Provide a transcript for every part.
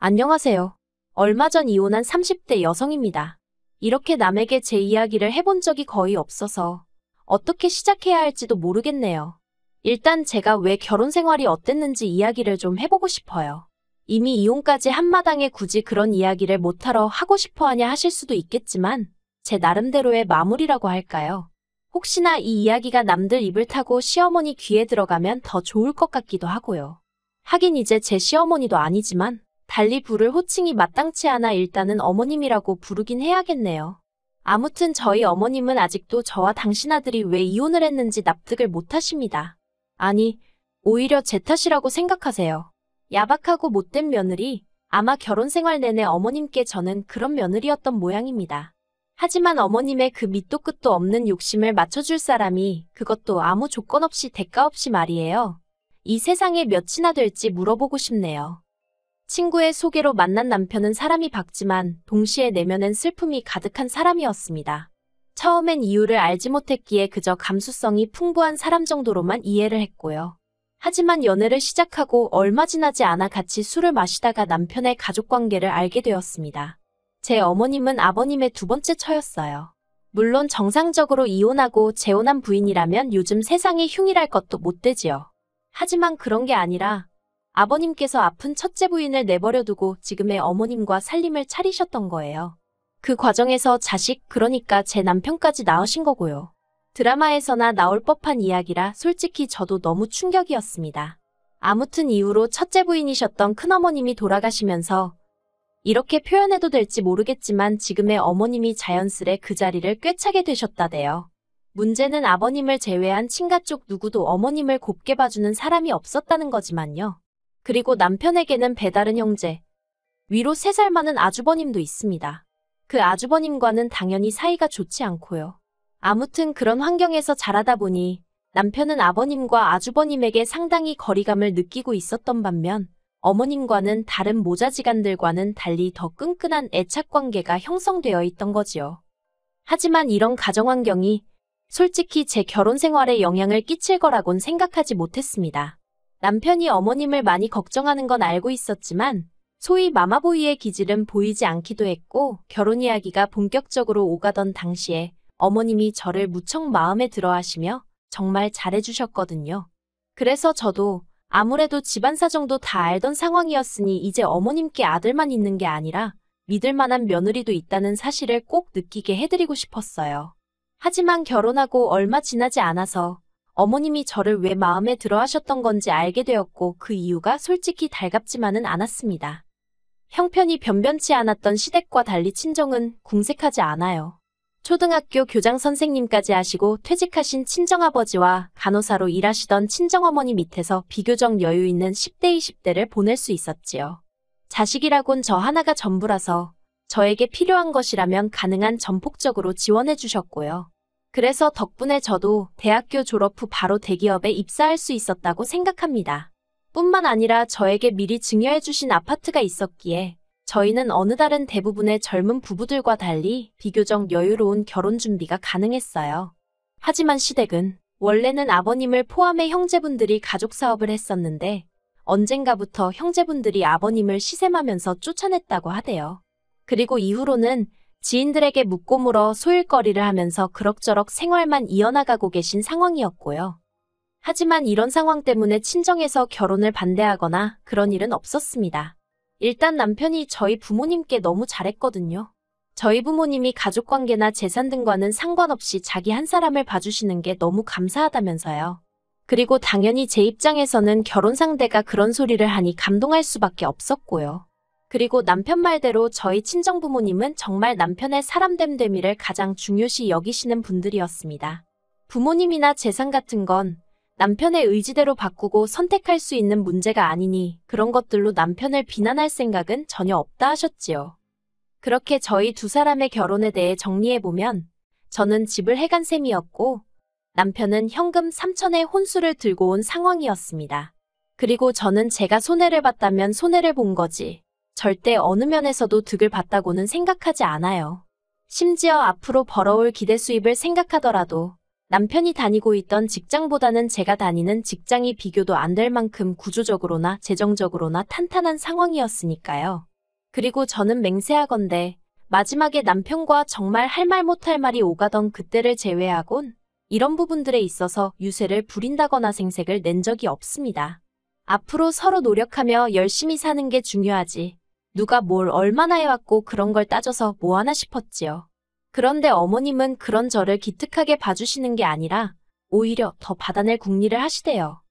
안녕하세요. 얼마 전 이혼한 30대 여성입니다. 이렇게 남에게 제 이야기를 해본 적이 거의 없어서 어떻게 시작해야 할지도 모르겠네요. 일단 제가 왜 결혼 생활이 어땠는지 이야기를 좀 해보고 싶어요. 이미 이혼까지 한마당에 굳이 그런 이야기를 못하러 하고 싶어 하냐 하실 수도 있겠지만 제 나름대로의 마무리라고 할까요? 혹시나 이 이야기가 남들 입을 타고 시어머니 귀에 들어가면 더 좋을 것 같기도 하고요. 하긴 이제 제 시어머니도 아니지만 달리 부를 호칭이 마땅치 않아 일단은 어머님이라고 부르긴 해야겠네요. 아무튼 저희 어머님은 아직도 저와 당신 아들이 왜 이혼을 했는지 납득을 못하십니다. 아니, 오히려 제 탓이라고 생각하세요. 야박하고 못된 며느리, 아마 결혼 생활 내내 어머님께 저는 그런 며느리였던 모양입니다. 하지만 어머님의 그 밑도 끝도 없는 욕심을 맞춰줄 사람이 그것도 아무 조건 없이 대가 없이 말이에요. 이 세상에 몇이나 될지 물어보고 싶네요. 친구의 소개로 만난 남편은 사람이 밝지만 동시에 내면엔 슬픔이 가득한 사람이었습니다. 처음엔 이유를 알지 못했기에 그저 감수성이 풍부한 사람 정도로만 이해를 했고요. 하지만 연애를 시작하고 얼마 지나지 않아 같이 술을 마시다가 남편의 가족관계를 알게 되었습니다. 제 어머님은 아버님의 두 번째 처였어요. 물론 정상적으로 이혼하고 재혼한 부인이라면 요즘 세상에 흉일할 것도 못 되지요. 하지만 그런 게 아니라 아버님께서 아픈 첫째 부인을 내버려두고 지금의 어머님과 살림을 차리셨던 거예요. 그 과정에서 자식, 그러니까 제 남편까지 낳으신 거고요. 드라마에서나 나올 법한 이야기라 솔직히 저도 너무 충격이었습니다. 아무튼 이후로 첫째 부인이셨던 큰어머님이 돌아가시면서 이렇게 표현해도 될지 모르겠지만 지금의 어머님이 자연스레 그 자리를 꿰차게 되셨다대요. 문제는 아버님을 제외한 친가 쪽 누구도 어머님을 곱게 봐주는 사람이 없었다는 거지만요. 그리고 남편에게는 배다른 형제, 위로 3살 많은 아주버님도 있습니다. 그 아주버님과는 당연히 사이가 좋지 않고요. 아무튼 그런 환경에서 자라다 보니 남편은 아버님과 아주버님에게 상당히 거리감을 느끼고 있었던 반면 어머님과는 다른 모자지간들과는 달리 더 끈끈한 애착관계가 형성되어 있던 거지요. 하지만 이런 가정환경이 솔직히 제 결혼 생활에 영향을 끼칠 거라곤 생각하지 못했습니다. 남편이 어머님을 많이 걱정하는 건 알고 있었지만 소위 마마보이의 기질은 보이지 않기도 했고 결혼 이야기가 본격적으로 오가던 당시에 어머님이 저를 무척 마음에 들어 하시며 정말 잘해주셨거든요. 그래서 저도 아무래도 집안 사정도 다 알던 상황이었으니 이제 어머님께 아들만 있는 게 아니라 믿을 만한 며느리도 있다는 사실을 꼭 느끼게 해드리고 싶었어요. 하지만 결혼하고 얼마 지나지 않아서 어머님이 저를 왜 마음에 들어 하셨던 건지 알게 되었고 그 이유가 솔직히 달갑지만은 않았습니다. 형편이 변변치 않았던 시댁과 달리 친정은 궁색하지 않아요. 초등학교 교장 선생님까지 하시고 퇴직하신 친정아버지와 간호사로 일하시던 친정어머니 밑에서 비교적 여유 있는 10대, 20대를 보낼 수 있었지요. 자식이라곤 저 하나가 전부라서 저에게 필요한 것이라면 가능한 전폭적으로 지원해 주셨고요. 그래서 덕분에 저도 대학교 졸업 후 바로 대기업에 입사할 수 있었다고 생각합니다. 뿐만 아니라 저에게 미리 증여해 주신 아파트가 있었기에 저희는 어느 다른 대부분의 젊은 부부들과 달리 비교적 여유로운 결혼 준비가 가능했어요. 하지만 시댁은 원래는 아버님을 포함해 형제분들이 가족 사업을 했었는데 언젠가부터 형제분들이 아버님을 시샘하면서 쫓아냈다고 하대요. 그리고 이후로는 지인들에게 묻고 물어 소일거리를 하면서 그럭저럭 생활만 이어나가고 계신 상황이었고요. 하지만 이런 상황 때문에 친정에서 결혼을 반대하거나 그런 일은 없었습니다. 일단 남편이 저희 부모님께 너무 잘했거든요. 저희 부모님이 가족관계나 재산 등과는 상관없이 자기 한 사람을 봐주시는 게 너무 감사하다면서요. 그리고 당연히 제 입장에서는 결혼 상대가 그런 소리를 하니 감동할 수밖에 없었고요. 그리고 남편 말대로 저희 친정부모님은 정말 남편의 사람됨됨이를 가장 중요시 여기시는 분들이었습니다. 부모님이나 재산 같은 건 남편의 의지대로 바꾸고 선택할 수 있는 문제가 아니니 그런 것들로 남편을 비난할 생각은 전혀 없다 하셨지요. 그렇게 저희 두 사람의 결혼에 대해 정리해보면 저는 집을 해간 셈이었고 남편은 현금 3천에 혼수를 들고 온 상황이었습니다. 그리고 저는 제가 손해를 봤다면 손해를 본 거지 절대 어느 면에서도 득을 봤다고는 생각하지 않아요. 심지어 앞으로 벌어올 기대 수입을 생각하더라도 남편이 다니고 있던 직장보다는 제가 다니는 직장이 비교도 안 될 만큼 구조적으로나 재정적으로나 탄탄한 상황이었으니까요. 그리고 저는 맹세하건대 마지막에 남편과 정말 할 말 못할 말이 오가던 그때를 제외하곤 이런 부분들에 있어서 유세를 부린다거나 생색을 낸 적이 없습니다. 앞으로 서로 노력하며 열심히 사는 게 중요하지. 누가 뭘 얼마나 해왔고 그런 걸 따져서 뭐하나 싶었지요. 그런데 어머님은 그런 저를 기특하게 봐주시는 게 아니라 오히려 더 받아낼 궁리를 하시대요.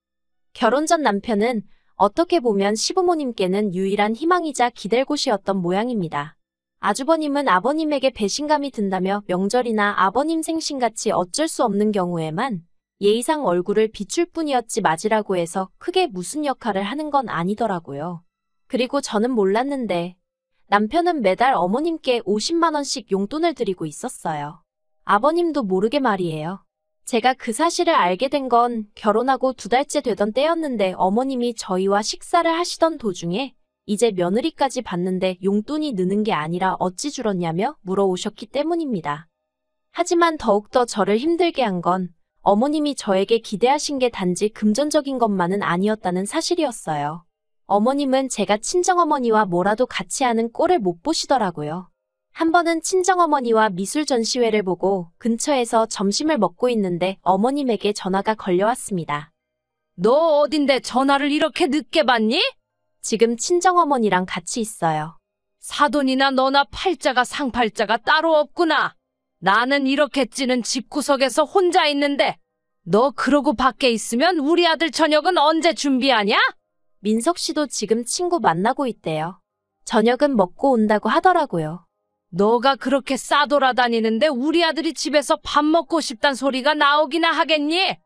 결혼 전 남편은 어떻게 보면 시부모님께는 유일한 희망이자 기댈 곳이었던 모양입니다. 아주버님은 아버님에게 배신감이 든다며 명절이나 아버님 생신같이 어쩔 수 없는 경우에만 예의상 얼굴을 비출 뿐이었지 맞으라고 해서 크게 무슨 역할을 하는 건 아니더라고요. 그리고 저는 몰랐는데 남편은 매달 어머님께 50만 원씩 용돈을 드리고 있었어요. 아버님도 모르게 말이에요. 제가 그 사실을 알게 된 건 결혼하고 2달째 되던 때였는데 어머님이 저희와 식사를 하시던 도중에 이제 며느리까지 받는데 용돈이 느는 게 아니라 어찌 줄었냐며 물어오셨기 때문입니다. 하지만 더욱더 저를 힘들게 한 건 어머님이 저에게 기대하신 게 단지 금전적인 것만은 아니었다는 사실이었어요. 어머님은 제가 친정어머니와 뭐라도 같이 하는 꼴을 못 보시더라고요. 한 번은 친정어머니와 미술 전시회를 보고 근처에서 점심을 먹고 있는데 어머님에게 전화가 걸려왔습니다. 너 어딘데 전화를 이렇게 늦게 받니? 지금 친정어머니랑 같이 있어요. 사돈이나 너나 팔자가 상팔자가 따로 없구나. 나는 이렇게 찌는 집구석에서 혼자 있는데 너 그러고 밖에 있으면 우리 아들 저녁은 언제 준비하냐? 민석 씨도 지금 친구 만나고 있대요. 저녁은 먹고 온다고 하더라고요. 너가 그렇게 싸돌아다니는데 우리 아들이 집에서 밥 먹고 싶단 소리가 나오기나 하겠니?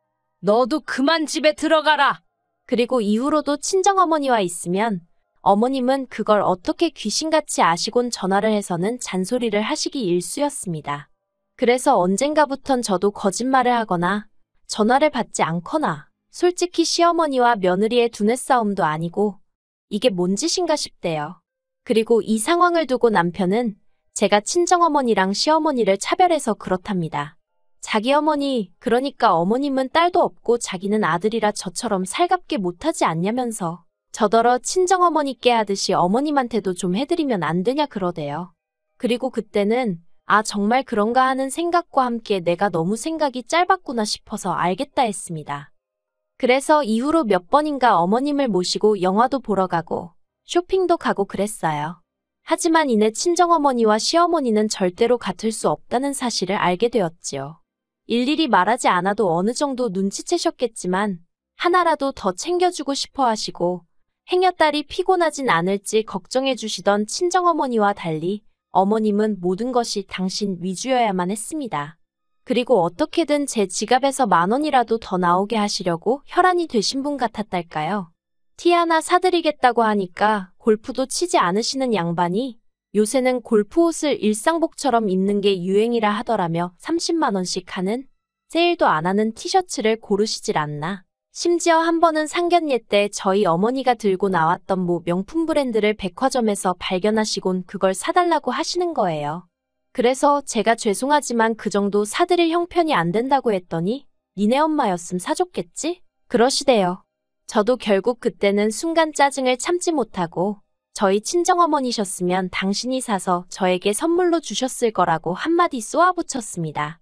너도 그만 집에 들어가라. 그리고 이후로도 친정어머니와 있으면 어머님은 그걸 어떻게 귀신같이 아시곤 전화를 해서는 잔소리를 하시기 일쑤였습니다. 그래서 언젠가부턴 저도 거짓말을 하거나 전화를 받지 않거나 솔직히 시어머니와 며느리의 두뇌 싸움도 아니고 이게 뭔 짓인가 싶대요. 그리고 이 상황을 두고 남편은 제가 친정어머니랑 시어머니를 차별해서 그렇답니다. 자기 어머니, 그러니까 어머님은 딸도 없고 자기는 아들이라 저처럼 살갑게 못하지 않냐면서 저더러 친정어머니께 하듯이 어머님한테도 좀 해드리면 안 되냐 그러대요. 그리고 그때는 아 정말 그런가 하는 생각과 함께 내가 너무 생각이 짧았구나 싶어서 알겠다 했습니다. 그래서 이후로 몇 번인가 어머님을 모시고 영화도 보러 가고 쇼핑도 가고 그랬어요. 하지만 이내 친정어머니와 시어머니는 절대로 같을 수 없다는 사실을 알게 되었지요. 일일이 말하지 않아도 어느 정도 눈치채셨겠지만 하나라도 더 챙겨주고 싶어 하시고 행여딸이 피곤하진 않을지 걱정해 주시던 친정어머니와 달리 어머님은 모든 것이 당신 위주여야만 했습니다. 그리고 어떻게든 제 지갑에서 10,000원이라도 더 나오게 하시려고 혈안이 되신 분 같았달까요? 티 하나 사드리겠다고 하니까 골프도 치지 않으시는 양반이 요새는 골프 옷을 일상복처럼 입는 게 유행이라 하더라며 30만 원씩 하는 세일도 안 하는 티셔츠를 고르시질 않나. 심지어 한 번은 상견례 때 저희 어머니가 들고 나왔던 뭐 명품 브랜드를 백화점에서 발견하시곤 그걸 사달라고 하시는 거예요. 그래서 제가 죄송하지만 그 정도 사드릴 형편이 안 된다고 했더니 니네 엄마였음 사줬겠지? 그러시대요. 저도 결국 그때는 순간 짜증을 참지 못하고 저희 친정어머니셨으면 당신이 사서 저에게 선물로 주셨을 거라고 한마디 쏘아붙였습니다.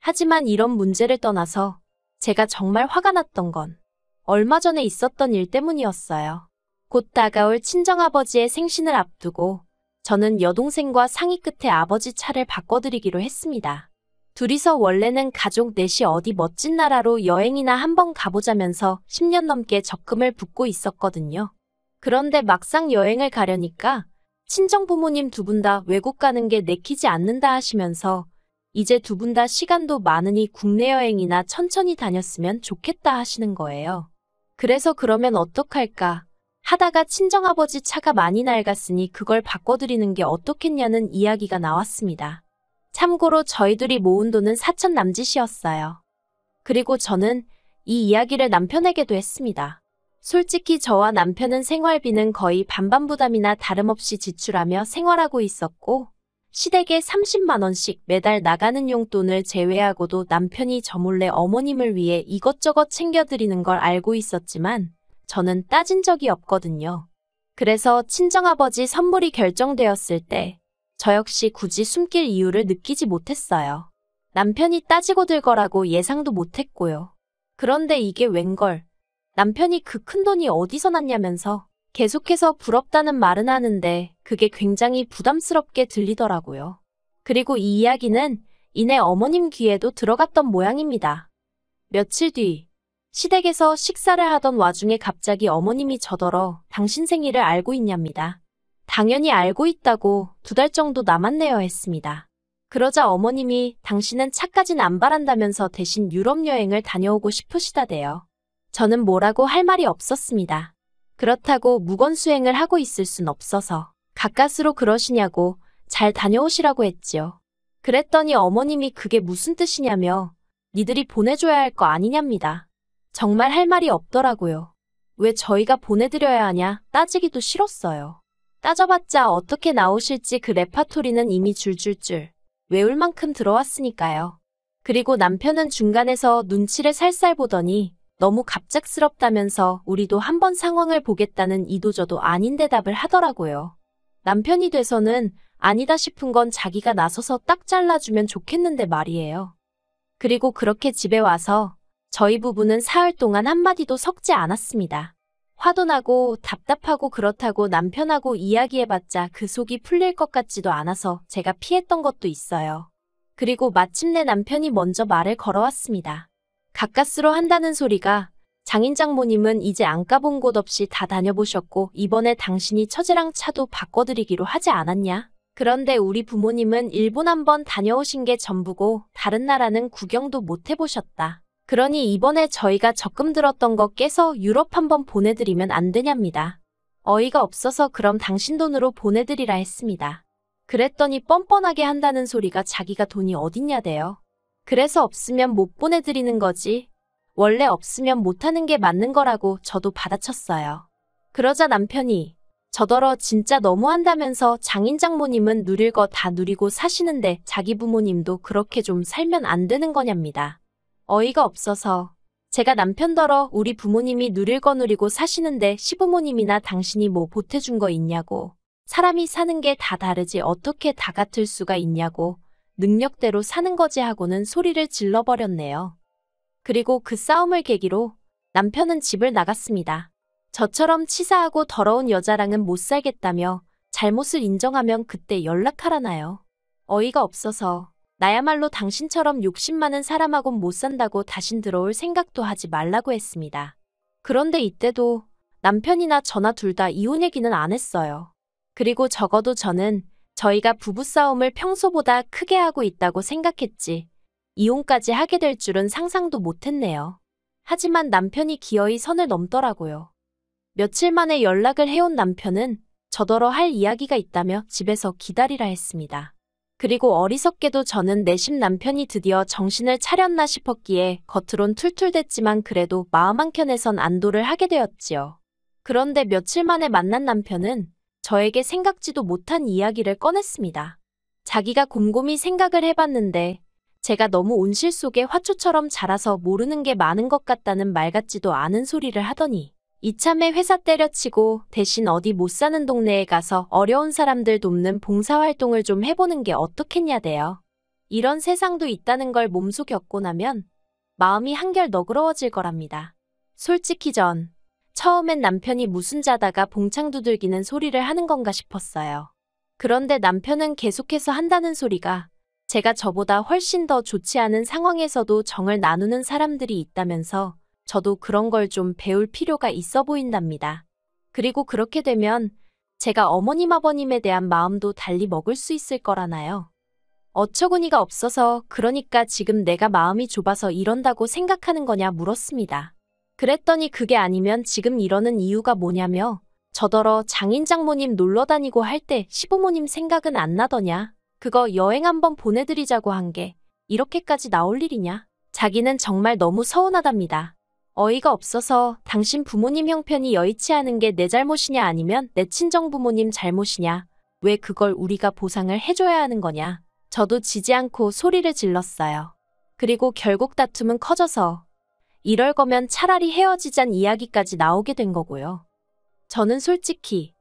하지만 이런 문제를 떠나서 제가 정말 화가 났던 건 얼마 전에 있었던 일 때문이었어요. 곧 다가올 친정아버지의 생신을 앞두고 저는 여동생과 상의 끝에 아버지 차를 바꿔드리기로 했습니다. 둘이서 원래는 가족 넷이 어디 멋진 나라로 여행이나 한번 가보자면서 10년 넘게 적금을 붓고 있었거든요. 그런데 막상 여행을 가려니까 친정 부모님 두 분 다 외국 가는 게 내키지 않는다 하시면서 이제 두 분 다 시간도 많으니 국내 여행이나 천천히 다녔으면 좋겠다 하시는 거예요. 그래서 그러면 어떡할까 하다가 친정아버지 차가 많이 낡았으니 그걸 바꿔드리는 게 어떻겠냐는 이야기가 나왔습니다. 참고로 저희 둘이 모은 돈은 4천 남짓이었어요. 그리고 저는 이 이야기를 남편에게도 했습니다. 솔직히 저와 남편은 생활비는 거의 반반 부담이나 다름없이 지출하며 생활하고 있었고 시댁에 30만 원씩 매달 나가는 용돈을 제외하고도 남편이 저 몰래 어머님을 위해 이것저것 챙겨드리는 걸 알고 있었지만 저는 따진 적이 없거든요. 그래서 친정아버지 선물이 결정되었을 때 저 역시 굳이 숨길 이유를 느끼지 못했어요. 남편이 따지고 들 거라고 예상도 못했고요. 그런데 이게 웬걸. 남편이 그 큰돈이 어디서 났냐면서 계속해서 부럽다는 말은 하는데 그게 굉장히 부담스럽게 들리더라고요. 그리고 이 이야기는 이내 어머님 귀에도 들어갔던 모양입니다. 며칠 뒤 시댁에서 식사를 하던 와중에 갑자기 어머님이 저더러 당신 생일을 알고 있냐입니다. 당연히 알고 있다고 2달 정도 남았네요 했습니다. 그러자 어머님이 당신은 차까진 안 바란다면서 대신 유럽 여행을 다녀오고 싶으시다대요. 저는 뭐라고 할 말이 없었습니다. 그렇다고 무건수행을 하고 있을 순 없어서 가까스로 그러시냐고 잘 다녀오시라고 했지요. 그랬더니 어머님이 그게 무슨 뜻이냐며 니들이 보내줘야 할 거 아니냐입니다. 정말 할 말이 없더라고요. 왜 저희가 보내드려야 하냐 따지기도 싫었어요. 따져봤자 어떻게 나오실지 그 레파토리는 이미 줄줄줄 외울 만큼 들어왔으니까요. 그리고 남편은 중간에서 눈치를 살살 보더니 너무 갑작스럽다면서 우리도 한번 상황을 보겠다는 이도저도 아닌 대답을 하더라고요. 남편이 돼서는 아니다 싶은 건 자기가 나서서 딱 잘라주면 좋겠는데 말이에요. 그리고 그렇게 집에 와서 저희 부부는 사흘 동안 한마디도 섞지 않았습니다. 화도 나고 답답하고 그렇다고 남편하고 이야기해봤자 그 속이 풀릴 것 같지도 않아서 제가 피했던 것도 있어요. 그리고 마침내 남편이 먼저 말을 걸어왔습니다. 가까스로 한다는 소리가 장인 장모님은 이제 안 가본 곳 없이 다 다녀보셨고 이번에 당신이 처제랑 차도 바꿔드리기로 하지 않았냐? 그런데 우리 부모님은 일본 한번 다녀오신 게 전부고 다른 나라는 구경도 못 해보셨다. 그러니 이번에 저희가 적금 들었던 거 깨서 유럽 한번 보내드리면 안 되냐입니다. 어이가 없어서 그럼 당신 돈으로 보내드리라 했습니다. 그랬더니 뻔뻔하게 한다는 소리가 자기가 돈이 어딨냐대요. 그래서 없으면 못 보내드리는 거지. 원래 없으면 못하는 게 맞는 거라고 저도 받아쳤어요. 그러자 남편이 저더러 진짜 너무한다면서 장인 장모님은 누릴 거 다 누리고 사시는데 자기 부모님도 그렇게 좀 살면 안 되는 거냐입니다. 어이가 없어서 제가 남편더러 우리 부모님이 누릴 거 누리고 사시는데 시부모님이나 당신이 뭐 보태준 거 있냐고. 사람이 사는 게 다 다르지 어떻게 다 같을 수가 있냐고. 능력대로 사는 거지 하고는 소리를 질러버렸네요. 그리고 그 싸움을 계기로 남편은 집을 나갔습니다. 저처럼 치사하고 더러운 여자랑은 못 살겠다며 잘못을 인정하면 그때 연락하라나요. 어이가 없어서 나야말로 당신처럼 욕심 많은 사람하곤 못 산다고 다신 들어올 생각도 하지 말라고 했습니다. 그런데 이때도 남편이나 저나 둘 다 이혼 얘기는 안 했어요. 그리고 적어도 저는 저희가 부부싸움을 평소보다 크게 하고 있다고 생각했지 이혼까지 하게 될 줄은 상상도 못했네요. 하지만 남편이 기어이 선을 넘더라고요. 며칠 만에 연락을 해온 남편은 저더러 할 이야기가 있다며 집에서 기다리라 했습니다. 그리고 어리석게도 저는 내심 남편이 드디어 정신을 차렸나 싶었기에 겉으론 툴툴댔지만 그래도 마음 한켠에선 안도를 하게 되었지요. 그런데 며칠 만에 만난 남편은 저에게 생각지도 못한 이야기를 꺼냈습니다. 자기가 곰곰이 생각을 해봤는데 제가 너무 온실 속의 화초처럼 자라서 모르는 게 많은 것 같다는 말 같지도 않은 소리를 하더니 이참에 회사 때려치고 대신 어디 못 사는 동네에 가서 어려운 사람들 돕는 봉사활동을 좀 해보는 게 어떻겠냐대요. 이런 세상도 있다는 걸 몸소 겪고 나면 마음이 한결 너그러워질 거랍니다. 솔직히 처음엔 남편이 무슨 자다가 봉창 두들기는 소리를 하는 건가 싶었어요. 그런데 남편은 계속해서 한다는 소리가 제가 저보다 훨씬 더 좋지 않은 상황에서도 정을 나누는 사람들이 있다면서 저도 그런 걸 좀 배울 필요가 있어 보인답니다. 그리고 그렇게 되면 제가 어머님 아버님에 대한 마음도 달리 먹을 수 있을 거라나요. 어처구니가 없어서 그러니까 지금 내가 마음이 좁아서 이런다고 생각하는 거냐 물었습니다. 그랬더니 그게 아니면 지금 이러는 이유가 뭐냐며 저더러 장인 장모님 놀러 다니고 할 때 시부모님 생각은 안 나더냐. 그거 여행 한번 보내드리자고 한 게 이렇게까지 나올 일이냐. 자기는 정말 너무 서운하답니다. 어이가 없어서 당신 부모님 형편이 여의치 않은 게 내 잘못이냐 아니면 내 친정부모님 잘못이냐. 왜 그걸 우리가 보상을 해줘야 하는 거냐. 저도 지지 않고 소리를 질렀어요. 그리고 결국 다툼은 커져서 이럴 거면 차라리 헤어지잔 이야기까지 나오게 된 거고요. 저는 솔직히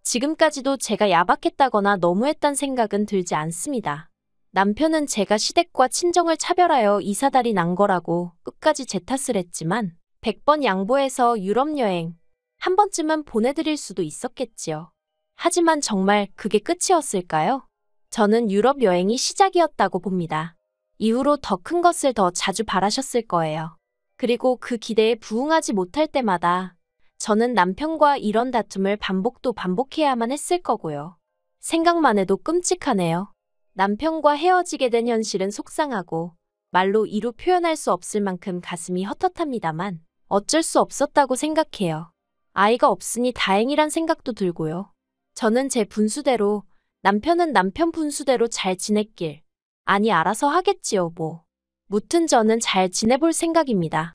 지금까지도 제가 야박했다거나 너무했단 생각은 들지 않습니다. 남편은 제가 시댁과 친정을 차별하여 이사달이 난 거라고 끝까지 제 탓을 했지만 100번 양보해서 유럽 여행 한 번쯤은 보내드릴 수도 있었겠지요. 하지만 정말 그게 끝이었을까요? 저는 유럽 여행이 시작이었다고 봅니다. 이후로 더 큰 것을 더 자주 바라셨을 거예요. 그리고 그 기대에 부응하지 못할 때마다 저는 남편과 이런 다툼을 반복도 반복해야만 했을 거고요. 생각만 해도 끔찍하네요. 남편과 헤어지게 된 현실은 속상하고 말로 이루 표현할 수 없을 만큼 가슴이 헛헛합니다만 어쩔 수 없었다고 생각해요. 아이가 없으니 다행이란 생각도 들고요. 저는 제 분수대로, 남편은 남편 분수대로 잘 지냈길. 아니 알아서 하겠지요 뭐. 무튼 저는 잘 지내볼 생각입니다.